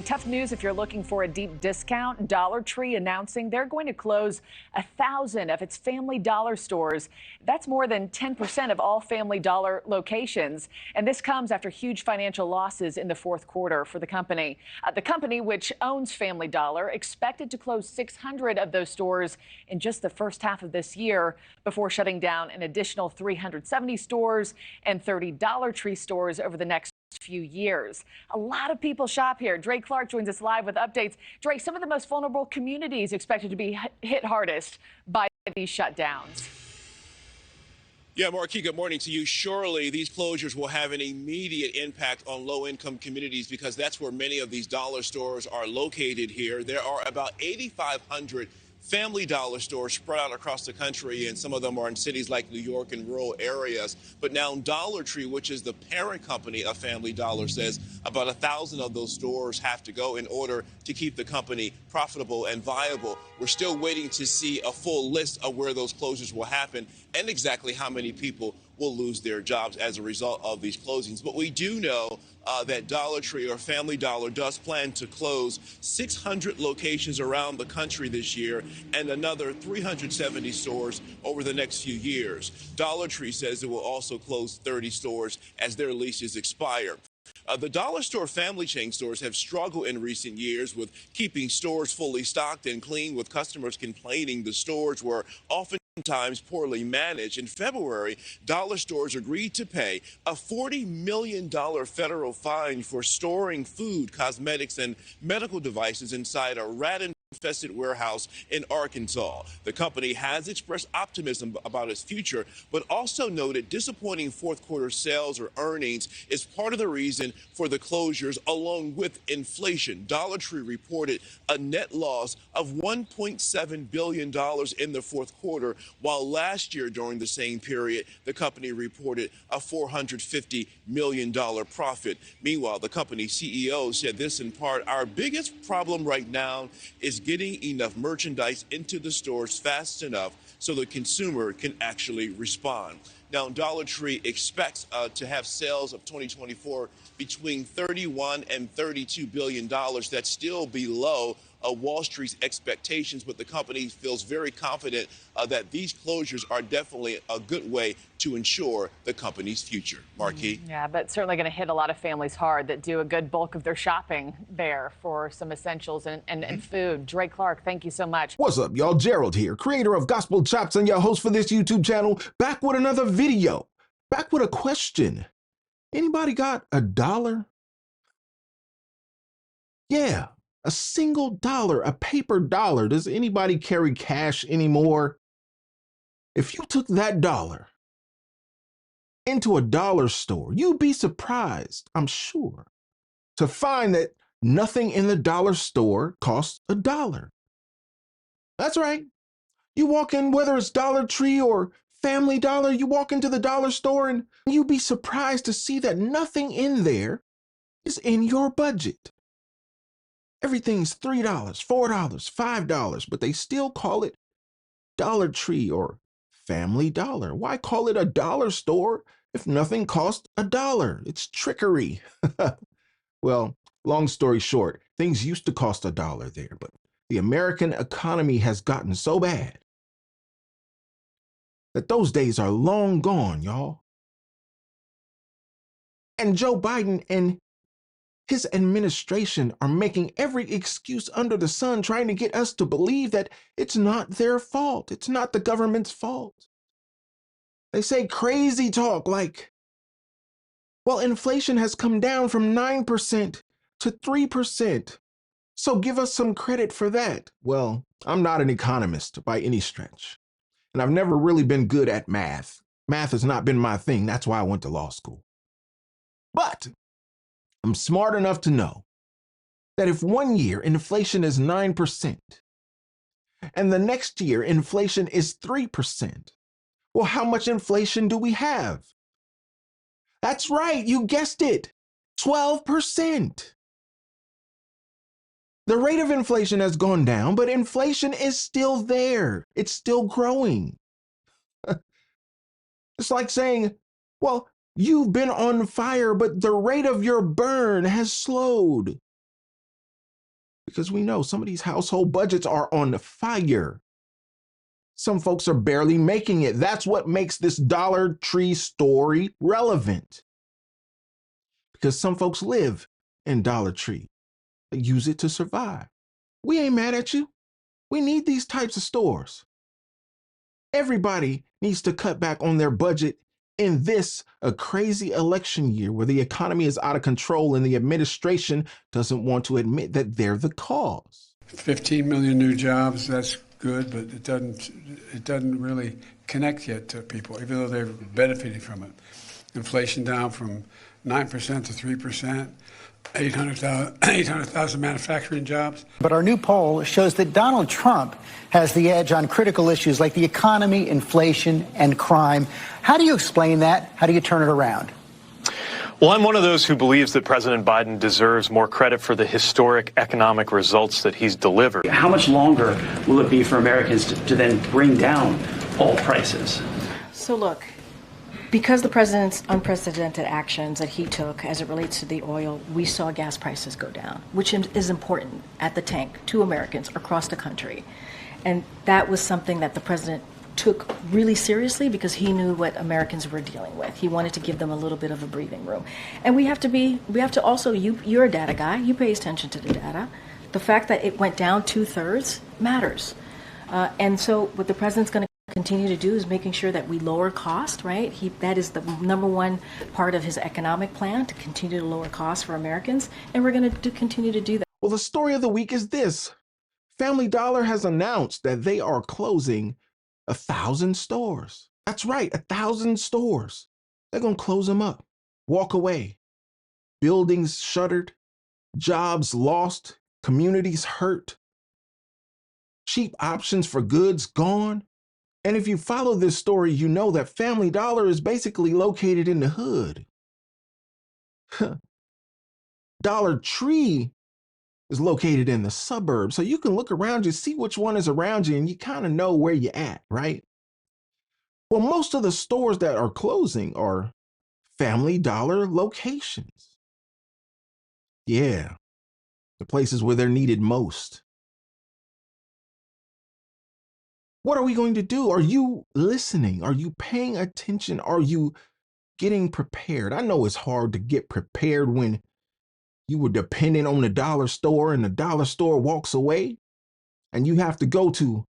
Tough news if you're looking for a deep discount. Dollar Tree announcing they're going to close 1,000 of its Family Dollar stores. That's more than 10% of all Family Dollar locations. And this comes after huge financial losses in the fourth quarter for the company. The company, which owns Family Dollar, expected to close 600 of those stores in just the first half of this year before shutting down an additional 370 stores and 30 Dollar Tree stores over the next few years. A lot of people shop here. Drake Clark joins us live with updates. Drake, some of the most vulnerable communities expected to be hit hardest by these shutdowns. Yeah, Marquis, good morning to you. Surely these closures will have an immediate impact on low-income communities because that's where many of these dollar stores are located here. There are about 8,500 Family Dollar stores spread out across the country, and some of them are in cities like New York and rural areas. But now Dollar Tree, which is the parent company of Family Dollar, says about 1,000 of those stores have to go in order to keep the company profitable and viable. We're still waiting to see a full list of where those closures will happen and exactly how many people will lose their jobs as a result of these closings. But we do know that Dollar Tree or Family Dollar does plan to close 600 locations around the country this year and another 370 stores over the next few years. Dollar Tree says it will also close 30 stores as their leases expire. The dollar store family chain stores have struggled in recent years with keeping stores fully stocked and clean, with customers complaining the stores were oftentimes poorly managed. In February, dollar stores agreed to pay a $40 million federal fine for storing food, cosmetics, and medical devices inside a rat-infested warehouse in Arkansas. The company has expressed optimism about its future, but also noted disappointing fourth quarter sales or earnings is part of the reason for the closures, along with inflation. Dollar Tree reported a net loss of $1.7 billion in the fourth quarter, while last year during the same period, the company reported a $450 million profit. Meanwhile, the company's CEO said this in part: "Our biggest problem right now is getting enough merchandise into the stores fast enough so the consumer can actually respond." Now, Dollar Tree expects to have sales of 2024 between $31 and $32 billion. That's still below Wall Street's expectations, but the company feels very confident that these closures are definitely a good way to ensure the company's future. Marquis? Yeah, but certainly going to hit a lot of families hard that do a good bulk of their shopping there for some essentials and food. Drake Clark, thank you so much. What's up, y'all? Gerald here, creator of Gospel Chops and your host for this YouTube channel, back with another video, back with a question. Anybody got $1? Yeah, a single dollar, a paper dollar. Does anybody carry cash anymore? If you took that dollar into a dollar store, you'd be surprised, I'm sure, to find that nothing in the dollar store costs $1. That's right. You walk in, whether it's Dollar Tree or Family Dollar, you walk into the dollar store and you'd be surprised to see that nothing in there is in your budget. Everything's $3, $4, $5, but they still call it Dollar Tree or Family Dollar. Why call it a dollar store if nothing costs $1? It's trickery. Well, long story short, things used to cost $1 there, but the American economy has gotten so bad that those days are long gone, y'all. And Joe Biden and his administration are making every excuse under the sun, trying to get us to believe that it's not their fault. It's not the government's fault. They say crazy talk like, well, inflation has come down from 9% to 3%. So give us some credit for that. Well, I'm not an economist by any stretch, and I've never really been good at math. Math has not been my thing. That's why I went to law school. But I'm smart enough to know that if one year inflation is 9% and the next year inflation is 3%, well, how much inflation do we have? That's right, you guessed it, 12%. The rate of inflation has gone down, but inflation is still there. It's still growing. It's like saying, well, you've been on fire, but the rate of your burn has slowed. because we know some of these household budgets are on fire. Some folks are barely making it. That's what makes this Dollar Tree story relevant. Because some folks live in Dollar Tree, they use it to survive. We ain't mad at you. We need these types of stores. Everybody needs to cut back on their budget in this a crazy election year where the economy is out of control and the administration doesn't want to admit that they're the cause. 15 million new jobs, that's good, but it doesn't really connect yet to people, even though they're benefiting from it. Inflation down from 9% to 3%, 800,000 manufacturing jobs. But our new poll shows that Donald Trump has the edge on critical issues like the economy, inflation, and crime. How do you explain that? How do you turn it around? Well, I'm one of those who believes that President Biden deserves more credit for the historic economic results that he's delivered. How much longer will it be for Americans to then bring down all prices? So look, because the president's unprecedented actions that he took as it relates to the oil, we saw gas prices go down, which is important at the tank to Americans across the country. And that was something that the president took really seriously because he knew what Americans were dealing with. He wanted to give them a little bit of a breathing room. And we have to also, you're a data guy, you pay attention to the data. The fact that it went down 2/3 matters. And so what the president's going to continue to do is making sure that we lower cost, right? That is the number one part of his economic plan, to continue to lower costs for Americans. And we're going to continue to do that. Well, the story of the week is this. Family Dollar has announced that they are closing 1,000 stores. That's right, 1,000 stores. They're going to close them up, walk away. Buildings shuttered, jobs lost, communities hurt, cheap options for goods gone. And if you follow this story, you know that Family Dollar is basically located in the hood. Dollar Tree is located in the suburbs. So you can look around you, see which one is around you, and you kind of know where you're at, right? Well, most of the stores that are closing are Family Dollar locations. Yeah, the places where they're needed most. What are we going to do? Are you listening? Are you paying attention? Are you getting prepared? I know it's hard to get prepared when you were dependent on the dollar store and the dollar store walks away and you have to go to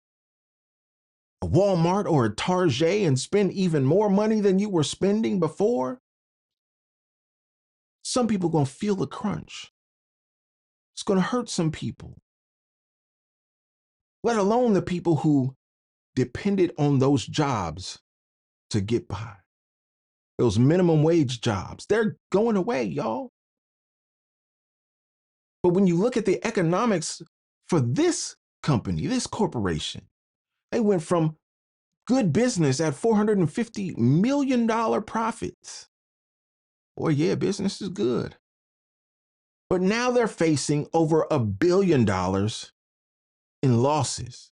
a Walmart or a Target and spend even more money than you were spending before. Some people are going to feel the crunch. It's going to hurt some people, let alone the people who depended on those jobs to get by. Those minimum wage jobs, they're going away, y'all. But when you look at the economics for this company, this corporation, they went from good business at $450 million profits. Boy, yeah, business is good. But now they're facing over $1 billion in losses.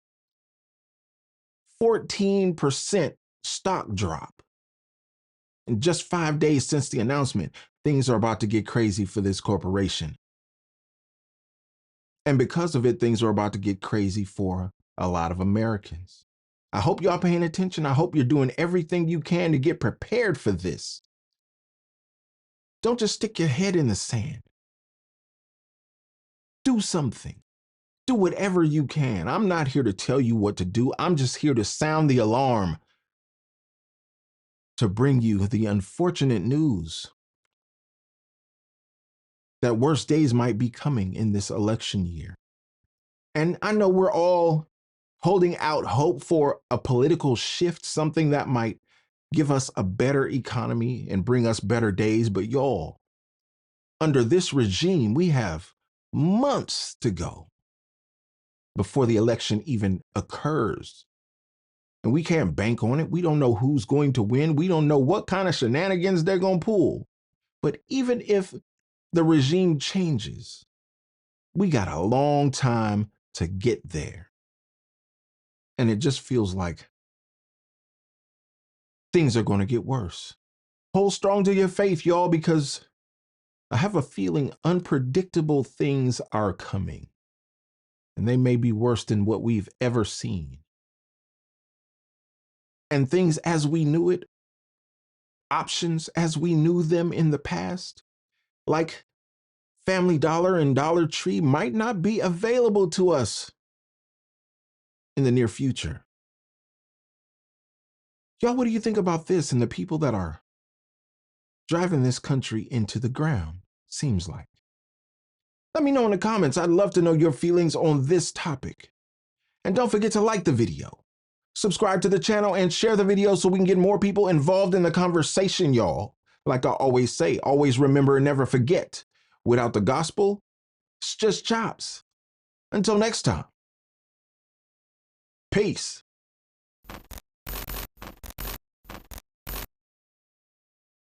14% stock drop. In just 5 days since the announcement, things are about to get crazy for this corporation. And because of it, things are about to get crazy for a lot of Americans. I hope y'all paying attention. I hope you're doing everything you can to get prepared for this. Don't just stick your head in the sand. Do something. Do whatever you can. I'm not here to tell you what to do. I'm just here to sound the alarm, to bring you the unfortunate news that worse days might be coming in this election year. And I know we're all holding out hope for a political shift, something that might give us a better economy and bring us better days. But y'all, under this regime, we have months to go before the election even occurs. And we can't bank on it. We don't know who's going to win. We don't know what kind of shenanigans they're going to pull. But even if the regime changes, we got a long time to get there. And it just feels like things are going to get worse. Hold strong to your faith, y'all, because I have a feeling unpredictable things are coming. and they may be worse than what we've ever seen. And things as we knew it, options as we knew them in the past, like Family Dollar and Dollar Tree, might not be available to us in the near future. Y'all, what do you think about this and the people that are driving this country into the ground? Seems like. Let me know in the comments. I'd love to know your feelings on this topic. And don't forget to like the video, subscribe to the channel, and share the video so we can get more people involved in the conversation, y'all. Like I always say, always remember and never forget, without the gospel, it's just chops. Until next time, peace.